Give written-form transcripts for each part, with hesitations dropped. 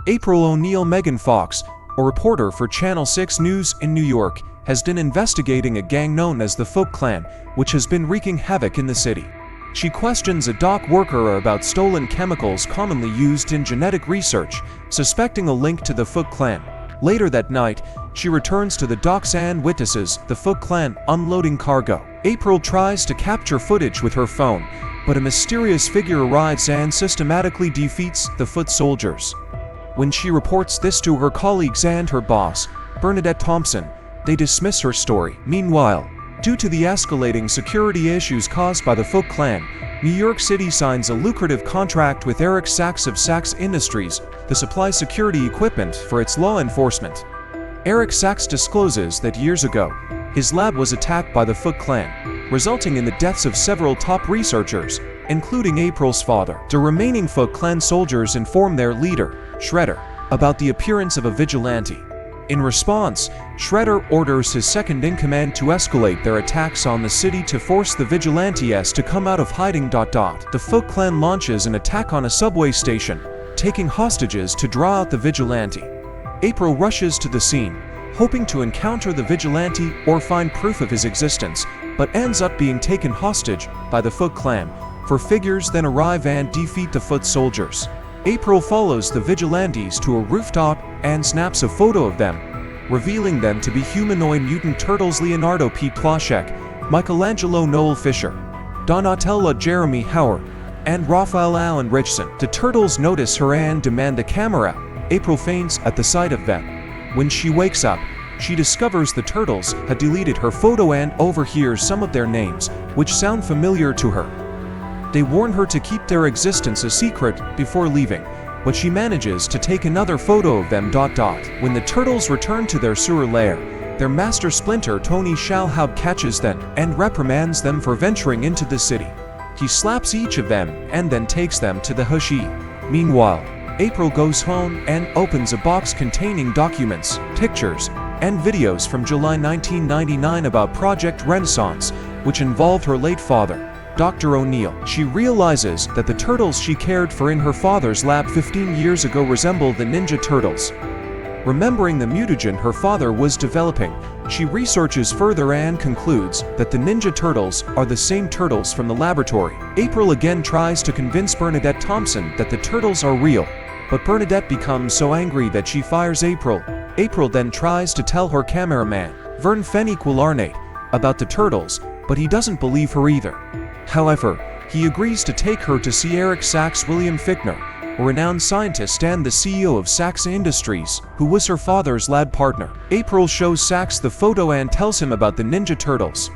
April O'Neil Megan Fox, a reporter for Channel 6 News in New York, has been investigating a gang known as the Foot Clan, which has been wreaking havoc in the city. She questions a dock worker about stolen chemicals commonly used in genetic research, suspecting a link to the Foot Clan. Later that night, she returns to the docks and witnesses the Foot Clan unloading cargo. April tries to capture footage with her phone, but a mysterious figure arrives and systematically defeats the foot soldiers. When she reports this to her colleagues and her boss, Bernadette Thompson, they dismiss her story. Meanwhile, due to the escalating security issues caused by the Foot Clan, New York City signs a lucrative contract with Eric Sachs of Sachs Industries to supply security equipment for its law enforcement. Eric Sachs discloses that years ago, his lab was attacked by the Foot Clan, resulting in the deaths of several top researchers, including April's father. The remaining Foot Clan soldiers inform their leader, Shredder, about the appearance of a vigilante. In response, Shredder orders his second-in-command to escalate their attacks on the city to force the vigilantes to come out of hiding. The Foot Clan launches an attack on a subway station, taking hostages to draw out the vigilante. April rushes to the scene, hoping to encounter the vigilante or find proof of his existence, but ends up being taken hostage by the Foot Clan. Four figures then arrive and defeat the foot soldiers. April follows the vigilantes to a rooftop and snaps a photo of them, revealing them to be humanoid mutant turtles Leonardo P. Plaszek, Michelangelo Noel Fisher, Donatella Jeremy Howard, and Raphael Allen Richson. The turtles notice her and demand the camera. April faints at the sight of them. When she wakes up, she discovers the turtles had deleted her photo and overhears some of their names, which sound familiar to her. They warn her to keep their existence a secret before leaving, but she manages to take another photo of them. When the turtles return to their sewer lair, their master Splinter Tony Shalhoub catches them and reprimands them for venturing into the city. He slaps each of them and then takes them to the Hushi. Meanwhile, April goes home and opens a box containing documents, pictures, and videos from July 1999 about Project Renaissance, which involved her late father, Dr. O'Neil. She realizes that the turtles she cared for in her father's lab 15 years ago resemble the Ninja Turtles. Remembering the mutagen her father was developing, she researches further and concludes that the Ninja Turtles are the same turtles from the laboratory. April again tries to convince Bernadette Thompson that the turtles are real, but Bernadette becomes so angry that she fires April. April then tries to tell her cameraman, Vern Feniquilarnate, about the turtles, but he doesn't believe her either. However, he agrees to take her to see Eric Sachs William Fichtner, a renowned scientist and the CEO of Sachs Industries, who was her father's lab partner. April shows Sachs the photo and tells him about the Ninja Turtles.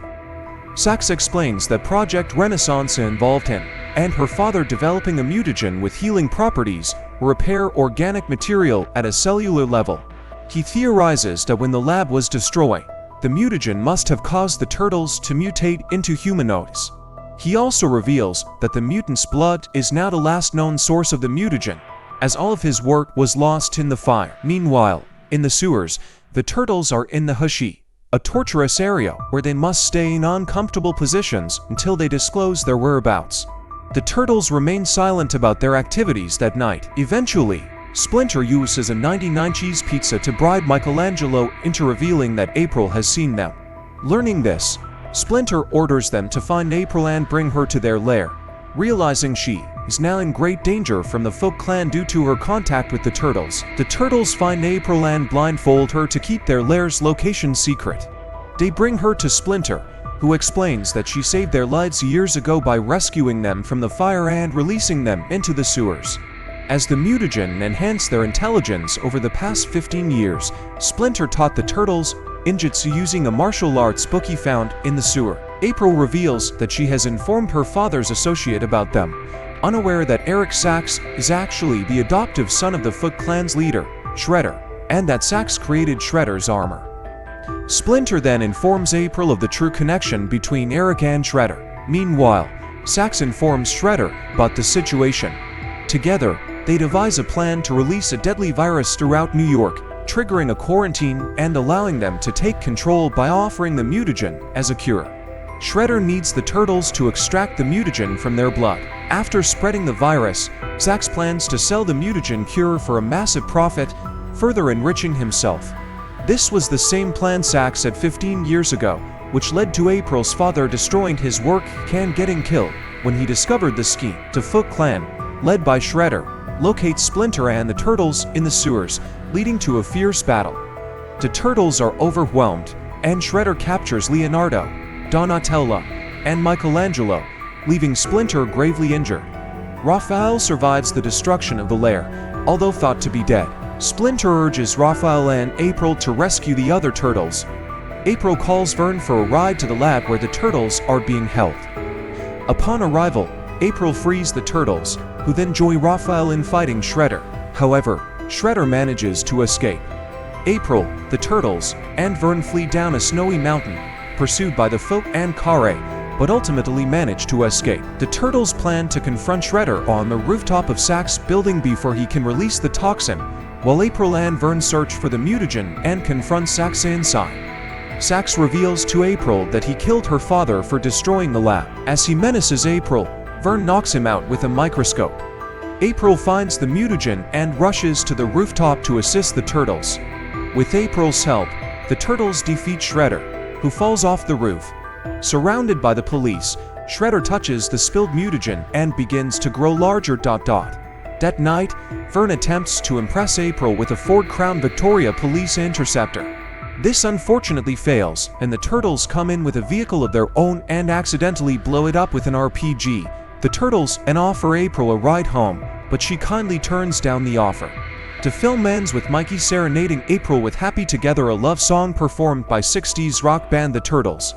Sachs explains that Project Renaissance involved him and her father developing a mutagen with healing properties, repair organic material at a cellular level. He theorizes that when the lab was destroyed, the mutagen must have caused the turtles to mutate into humanoids. He also reveals that the mutant's blood is now the last known source of the mutagen, as all of his work was lost in the fire. Meanwhile, in the sewers, the turtles are in the Hushi, a torturous area where they must stay in uncomfortable positions until they disclose their whereabouts. The turtles remain silent about their activities that night. Eventually, Splinter uses a 99 cheese pizza to bribe Michelangelo into revealing that April has seen them. Learning this, Splinter orders them to find April and bring her to their lair. Realizing she is now in great danger from the Foot Clan due to her contact with the turtles, the turtles find April and blindfold her to keep their lair's location secret. They bring her to Splinter, who explains that she saved their lives years ago by rescuing them from the fire and releasing them into the sewers. As the mutagen enhanced their intelligence over the past 15 years, Splinter taught the turtles ninjutsu using a martial arts book he found in the sewer. April reveals that she has informed her father's associate about them, unaware that Eric Sachs is actually the adoptive son of the Foot Clan's leader, Shredder, and that Sachs created Shredder's armor. Splinter then informs April of the true connection between Eric and Shredder. Meanwhile, Sachs informs Shredder about the situation. Together, they devise a plan to release a deadly virus throughout New York, triggering a quarantine and allowing them to take control by offering the mutagen as a cure. Shredder needs the turtles to extract the mutagen from their blood. After spreading the virus, Sax plans to sell the mutagen cure for a massive profit, further enriching himself. This was the same plan Sax had 15 years ago, which led to April's father destroying his work and getting killed when he discovered the scheme to FLIX clan, led by Shredder, locate Splinter and the Turtles in the sewers, leading to a fierce battle. The Turtles are overwhelmed, and Shredder captures Leonardo, Donatello, and Michelangelo, leaving Splinter gravely injured. Raphael survives the destruction of the lair, although thought to be dead. Splinter urges Raphael and April to rescue the other Turtles. April calls Vern for a ride to the lab where the Turtles are being held. Upon arrival, April frees the Turtles, who then join Raphael in fighting Shredder. However, Shredder manages to escape. April, the Turtles, and Vern flee down a snowy mountain, pursued by the FLIX and Kare, but ultimately manage to escape. The Turtles plan to confront Shredder on the rooftop of Sax's building before he can release the toxin, while April and Vern search for the mutagen and confront Sax inside. Sax reveals to April that he killed her father for destroying the lab. As he menaces April, Vern knocks him out with a microscope. April finds the mutagen and rushes to the rooftop to assist the Turtles. With April's help, the Turtles defeat Shredder, who falls off the roof. Surrounded by the police, Shredder touches the spilled mutagen and begins to grow larger. That night, Vern attempts to impress April with a Ford Crown Victoria police interceptor. This unfortunately fails, and the Turtles come in with a vehicle of their own and accidentally blow it up with an RPG. The Turtles offer April a ride home, but she kindly turns down the offer. The film ends with Mikey serenading April with Happy Together, a love song performed by 60s rock band The Turtles.